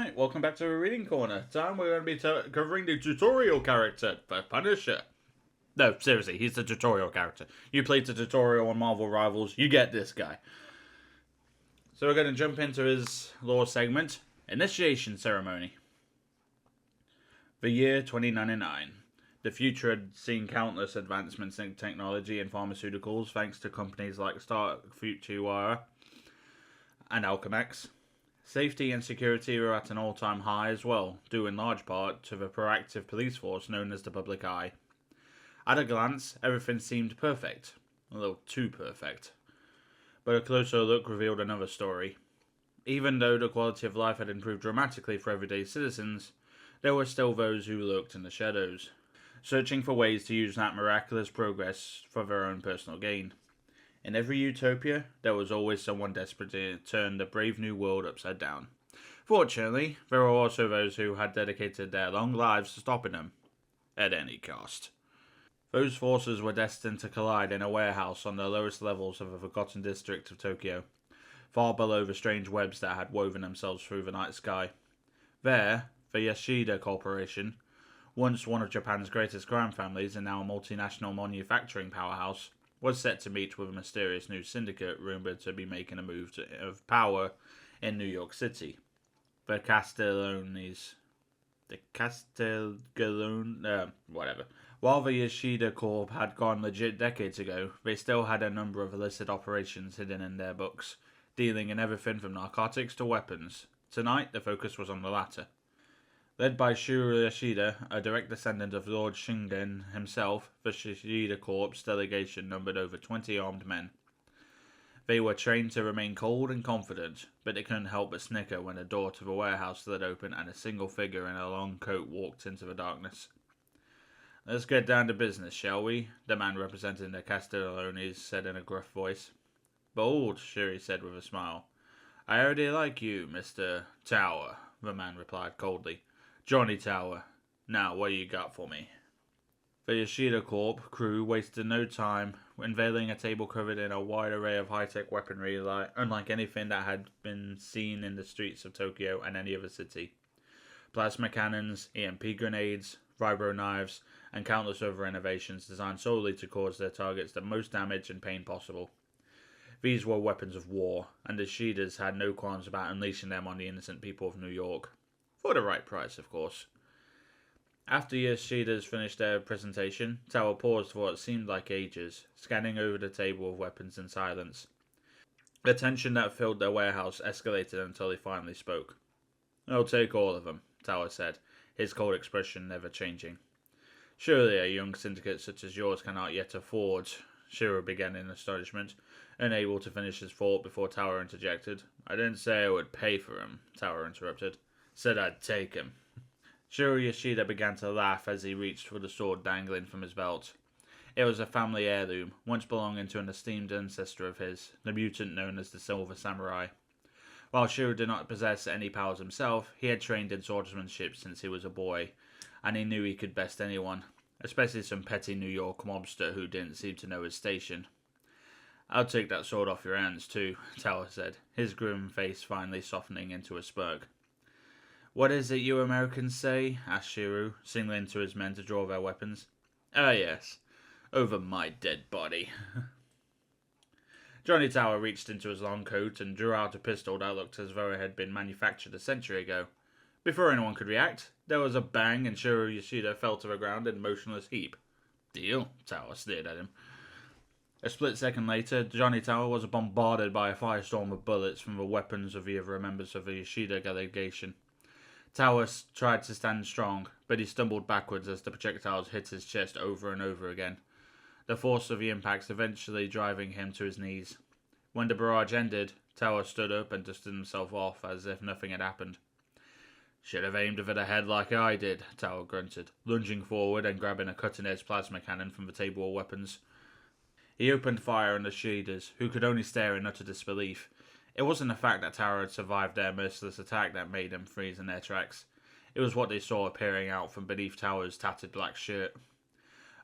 Alright, welcome back to Reading Corner. Time we're going to be covering the tutorial character for Punisher. No, seriously, he's the tutorial character. You played the tutorial on Marvel Rivals, you get this guy. So we're going to jump into his lore segment, Initiation Ceremony. The year 2099. The future had seen countless advancements in technology and pharmaceuticals thanks to companies like Stark Fujiwara and Alchemax. Safety and security were at an all-time high as well, due in large part to the proactive police force known as the Public Eye. At a glance, everything seemed perfect. A little too perfect. But a closer look revealed another story. Even though the quality of life had improved dramatically for everyday citizens, there were still those who lurked in the shadows, searching for ways to use that miraculous progress for their own personal gain. In every utopia, there was always someone desperate to turn the brave new world upside down. Fortunately, there were also those who had dedicated their long lives to stopping them, at any cost. Those forces were destined to collide in a warehouse on the lowest levels of a forgotten district of Tokyo, far below the strange webs that had woven themselves through the night sky. There, the Yashida Corporation, once one of Japan's greatest crime families and now a multinational manufacturing powerhouse, was set to meet with a mysterious new syndicate rumored to be making a move of power in New York City. The Castellones. Whatever. While the Yoshida Corp had gone legit decades ago, they still had a number of illicit operations hidden in their books, dealing in everything from narcotics to weapons. Tonight, the focus was on the latter. Led by Shuro Yoshida, a direct descendant of Lord Shingen himself, the Yoshida Corps delegation numbered over 20 armed men. They were trained to remain cold and confident, but they couldn't help but snicker when a door to the warehouse slid open and a single figure in a long coat walked into the darkness. "Let's get down to business, shall we?" the man representing the Castellones said in a gruff voice. "Bold," Shuri said with a smile. "I already like you, Mr. Tower," the man replied coldly. "Johnny Tower. Now, what you got for me?" The Yoshida Corp crew wasted no time unveiling a table covered in a wide array of high-tech weaponry unlike anything that had been seen in the streets of Tokyo and any other city. Plasma cannons, EMP grenades, vibro knives, and countless other innovations designed solely to cause their targets the most damage and pain possible. These were weapons of war, and the Yoshidas had no qualms about unleashing them on the innocent people of New York. For the right price, of course. After Yoshidas finished their presentation, Tower paused for what seemed like ages, scanning over the table of weapons in silence. The tension that filled their warehouse escalated until he finally spoke. "I'll take all of them," Tower said, his cold expression never changing. "Surely a young syndicate such as yours cannot yet afford..." Shiro began in astonishment, unable to finish his thought before Tower interjected. "I didn't say I would pay for him," Tower interrupted. "Said I'd take him." Shiro Yoshida began to laugh as he reached for the sword dangling from his belt. It was a family heirloom, once belonging to an esteemed ancestor of his, the mutant known as the Silver Samurai. While Shiro did not possess any powers himself, he had trained in swordsmanship since he was a boy, and he knew he could best anyone, especially some petty New York mobster who didn't seem to know his station. "I'll take that sword off your hands too," Tower said, his grim face finally softening into a smirk. "What is it you Americans say?" asked Shiro, signaling to his men to draw their weapons. "Ah, yes. Over my dead body." Johnny Tower reached into his long coat and drew out a pistol that looked as though it had been manufactured a century ago. Before anyone could react, there was a bang and Shiro Yoshida fell to the ground in a motionless heap. "Deal?" Tower sneered at him. A split second later, Johnny Tower was bombarded by a firestorm of bullets from the weapons of the other members of the Yoshida delegation. Tower tried to stand strong, but he stumbled backwards as the projectiles hit his chest over and over again, the force of the impacts eventually driving him to his knees. When the barrage ended, Tower stood up and dusted himself off as if nothing had happened. "Should have aimed for the head like I did," Tower grunted, lunging forward and grabbing a cutting-edge plasma cannon from the table of weapons. He opened fire on the Yoshidas, who could only stare in utter disbelief. It wasn't the fact that Tower had survived their merciless attack that made them freeze in their tracks. It was what they saw appearing out from beneath Tower's tattered black shirt.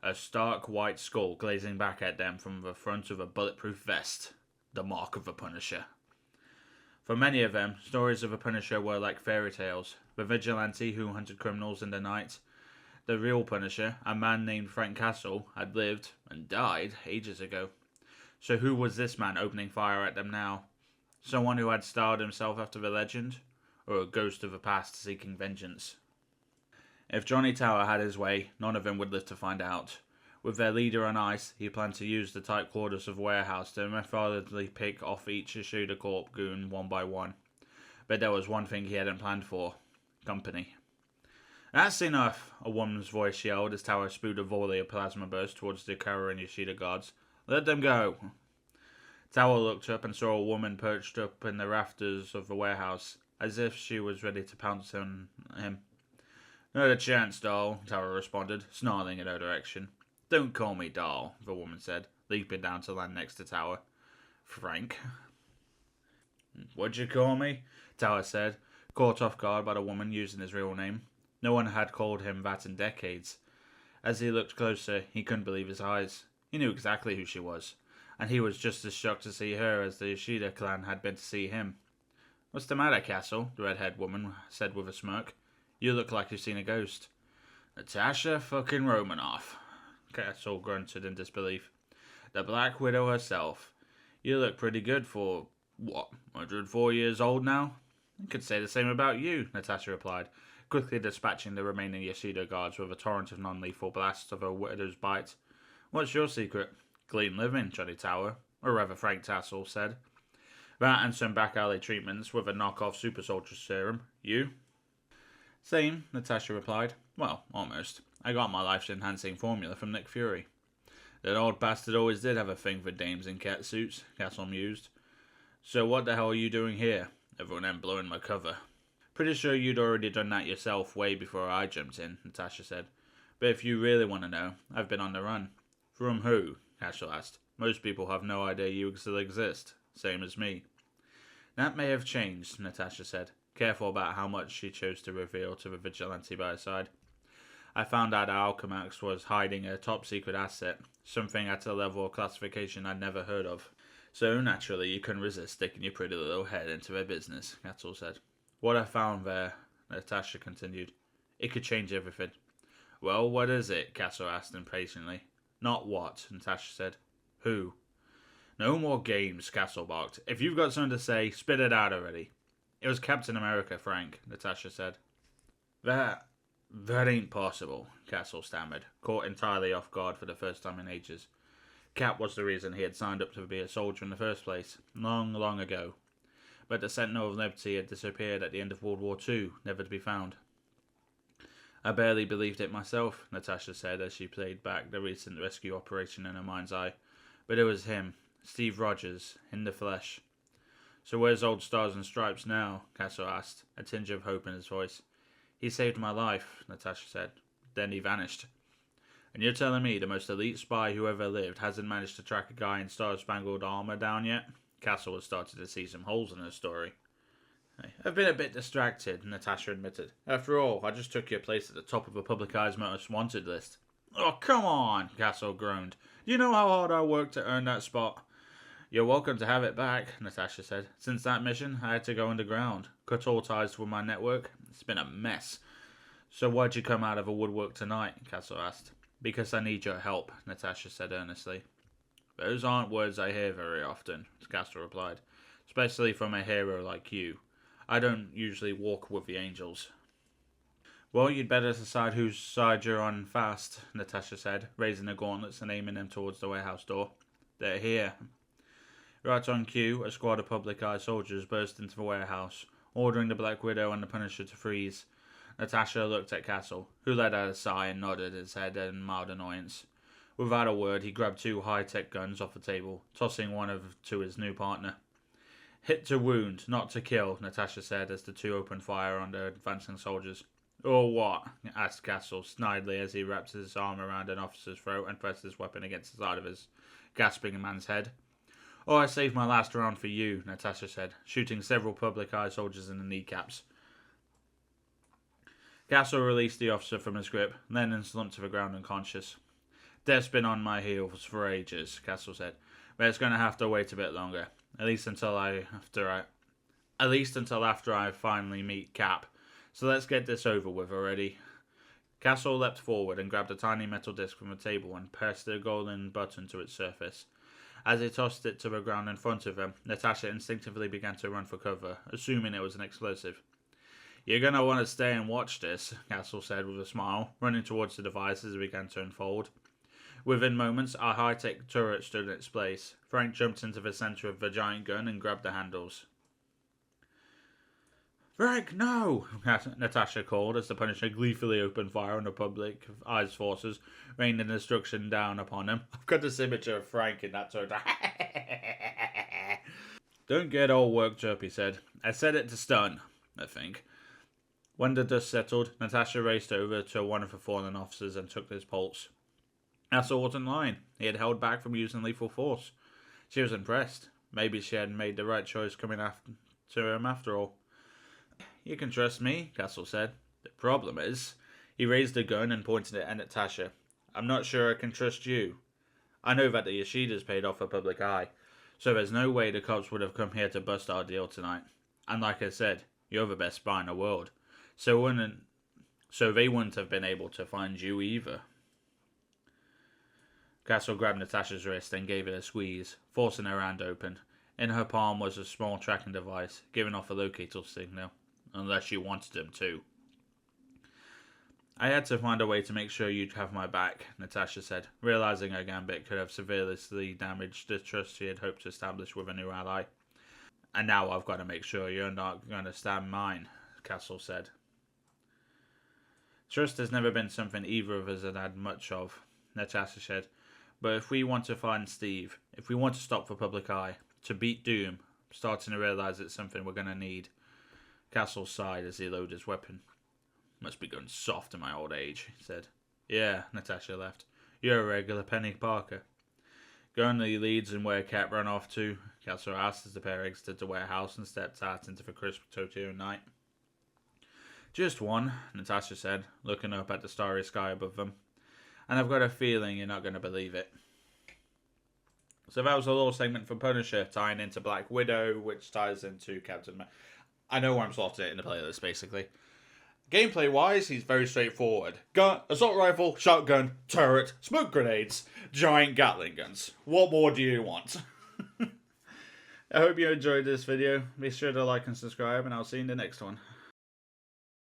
A stark white skull glazing back at them from the front of a bulletproof vest. The mark of the Punisher. For many of them, stories of a Punisher were like fairy tales. The vigilante who hunted criminals in the night. The real Punisher, a man named Frank Castle, had lived and died ages ago. So who was this man opening fire at them now? Someone who had styled himself after the legend? Or a ghost of the past seeking vengeance? If Johnny Tower had his way, none of them would live to find out. With their leader on ice, he planned to use the tight quarters of the warehouse to methodically pick off each Ishida Corp goon one by one. But there was one thing he hadn't planned for. Company. That's enough, a woman's voice yelled as Tower spewed a volley of plasma burst towards the cowering Ishida guards. Let them go. Tower looked up and saw a woman perched up in the rafters of the warehouse, as if she was ready to pounce on him. Not a chance, doll, Tower responded, snarling in her direction. Don't call me doll, the woman said, leaping down to land next to Tower. Frank. What'd you call me? Tower said, caught off guard by the woman using his real name. No one had called him that in decades. As he looked closer, he couldn't believe his eyes. He knew exactly who she was, and he was just as shocked to see her as the Ishida clan had been to see him. What's the matter, Castle? The red-haired woman said with a smirk. You look like you've seen a ghost. Natasha fucking Romanoff. Castle grunted in disbelief. The Black Widow herself. You look pretty good for, 104 years old now? I could say the same about you, Natasha replied, quickly dispatching the remaining Ishida guards with a torrent of non-lethal blasts of her widow's bite. What's your secret? Clean living, Johnny Tower, or rather Frank Tassel said. That and some back alley treatments with a knockoff super soldier serum. You? Same, Natasha replied. Well, almost. I got my life's enhancing formula from Nick Fury. That old bastard always did have a thing for dames in cat suits, Castle mused. So what the hell are you doing here? Everyone then blowing my cover. Pretty sure you'd already done that yourself way before I jumped in, Natasha said. But if you really want to know, I've been on the run. From who? Castle asked. Most people have no idea you still exist. Same as me. That may have changed, Natasha said, careful about how much she chose to reveal to the vigilante by her side. I found out Alchemax was hiding a top-secret asset, something at a level of classification I'd never heard of. So, naturally, you couldn't resist sticking your pretty little head into their business, Castle said. What I found there, Natasha continued, it could change everything. Well, what is it? Castle asked impatiently. Not what, Natasha said. Who? No more games, Castle barked. If you've got something to say, spit it out already. It was Captain America, Frank, Natasha said. That ain't possible, Castle stammered, caught entirely off guard for the first time in ages. Cap was the reason he had signed up to be a soldier in the first place, long, long ago. But the Sentinel of Liberty had disappeared at the end of World War II, never to be found. I barely believed it myself, Natasha said as she played back the recent rescue operation in her mind's eye. But it was him, Steve Rogers, in the flesh. So where's old Stars and Stripes now? Castle asked, a tinge of hope in his voice. He saved my life, Natasha said. Then he vanished. And you're telling me the most elite spy who ever lived hasn't managed to track a guy in star-spangled armour down yet? Castle was starting to see some holes in her story. I've been a bit distracted, Natasha admitted. After all, I just took your place at the top of a publicised most wanted list. Oh, come on, Castle groaned. Do you know how hard I worked to earn that spot? You're welcome to have it back, Natasha said. Since that mission, I had to go underground, cut all ties with my network. It's been a mess. So why'd you come out of a woodwork tonight? Castle asked. Because I need your help, Natasha said earnestly. Those aren't words I hear very often, Castle replied. Especially from a hero like you. I don't usually walk with the angels. Well, you'd better decide whose side you're on fast, Natasha said, raising the gauntlets and aiming them towards the warehouse door. They're here. Right on cue, a squad of public eye soldiers burst into the warehouse, ordering the Black Widow and the Punisher to freeze. Natasha looked at Castle, who let out a sigh and nodded his head in mild annoyance. Without a word, he grabbed two high-tech guns off the table, tossing one to his new partner. Hit to wound, not to kill, Natasha said as the two opened fire on the advancing soldiers. Or what? Asked Castle, snidely as he wrapped his arm around an officer's throat and pressed his weapon against the side of his gasping man's head. Oh, I saved my last round for you, Natasha said, shooting several public eye soldiers in the kneecaps. Castle released the officer from his grip, then slumped to the ground unconscious. Death's been on my heels for ages, Castle said, but it's going to have to wait a bit longer, at least until after At least until after I finally meet Cap. So let's get this over with already. Castle leapt forward and grabbed a tiny metal disc from the table and pressed the golden button to its surface. As he tossed it to the ground in front of him, Natasha instinctively began to run for cover, assuming it was an explosive. "You're going to want to stay and watch this," Castle said with a smile, running towards the device as it began to unfold. Within moments, a high-tech turret stood in its place. Frank jumped into the center of the giant gun and grabbed the handles. "Frank, no!" Natasha called as the Punisher gleefully opened fire on the public eyes forces, raining destruction down upon him. I've got this image of Frank in that turret. "Don't get all worked up," he said. "I said it to stun, I think." When the dust settled, Natasha raced over to one of the fallen officers and took his pulse. Castle wasn't lying. He had held back from using lethal force. She was impressed. Maybe she had made the right choice coming after him after all. "You can trust me," Castle said. "The problem is..." He raised the gun and pointed it at Natasha. "I'm not sure I can trust you. I know that the Yoshida's paid off a public eye, so there's no way the cops would have come here to bust our deal tonight. And like I said, you're the best spy in the world. So they wouldn't have been able to find you either." Castle grabbed Natasha's wrist and gave it a squeeze, forcing her hand open. In her palm was a small tracking device, giving off a locator signal. Unless you wanted him to. "I had to find a way to make sure you'd have my back," Natasha said, realizing her gambit could have severely damaged the trust she had hoped to establish with a new ally. "And now I've got to make sure you're not going to stab mine," Castle said. "Trust has never been something either of us had much of," Natasha said. "But if we want to find Steve, if we want to stop the public eye, to beat Doom, I'm starting to realize it's something we're going to need." Castle sighed as he loaded his weapon. "Must be going soft in my old age," he said. "Yeah," Natasha laughed. "You're a regular Penny Parker." "Going to Leeds and where Cap ran off to?" Castle asked as the pair exited the warehouse and stepped out into the crisp Tokyo night. "Just one," Natasha said, looking up at the starry sky above them. "And I've got a feeling you're not going to believe it." So that was a little segment from Punisher tying into Black Widow, which ties into Captain America. I know where I'm slotting it in the playlist, basically. Gameplay-wise, he's very straightforward. Gun, assault rifle, shotgun, turret, smoke grenades, giant Gatling guns. What more do you want? I hope you enjoyed this video. Be sure to like and subscribe, and I'll see you in the next one.